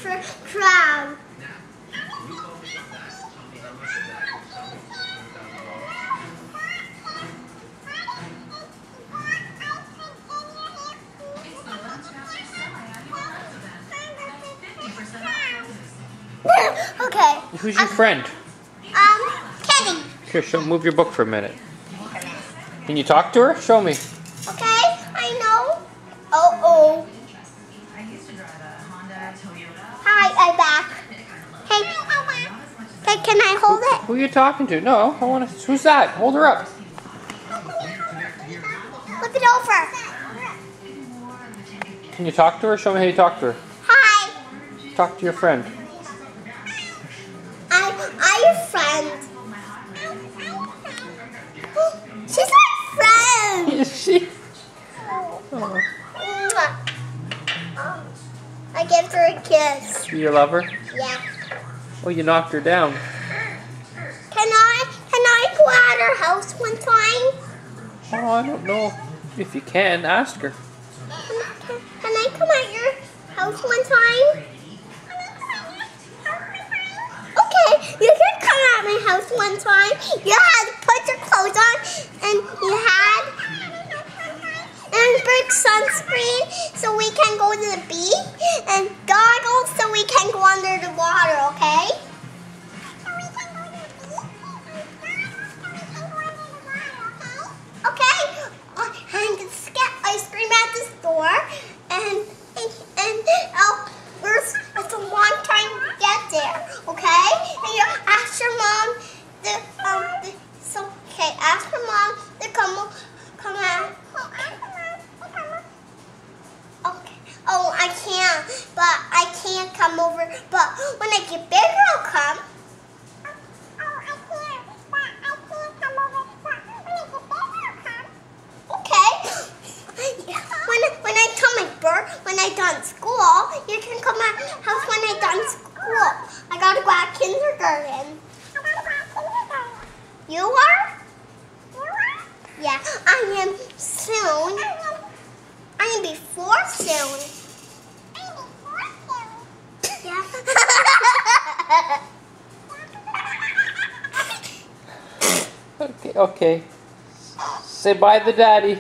crowd. Okay. Who's your friend? Teddy. Here, move your book for a minute. Can you talk to her? Show me. Okay, I know. Oh. Hi, I'm back. Hey, can I hold it? Who are you talking to? No, I want to. Who's that? Hold her up. Flip it over. Can you talk to her? Show me how you talk to her. Hi. Talk to your friend. I'm your friend. She's my friend. Is she? Oh. I gave her a kiss. Do you love her? Yeah. Oh, you knocked her down. Can I go at her house one time? Oh, I don't know if you can. Ask her. Can I come at your house one time? Okay, you can come at my house one time. You had to put your clothes on, and you had bring sunscreen so we can go to the beach, and goggles so we can go under the water, okay? Okay, and let's get ice cream at the store, and it's a long time to get there, okay? And you ask your mom ask your mom to come out. Okay. Oh, I can't come over, but when I get bigger, I'll come. Okay. When I done school, you can come at my house when I done school. I gotta go at kindergarten. You are? Yeah, I am soon. I am before soon. Yeah. Okay. Say bye to Daddy.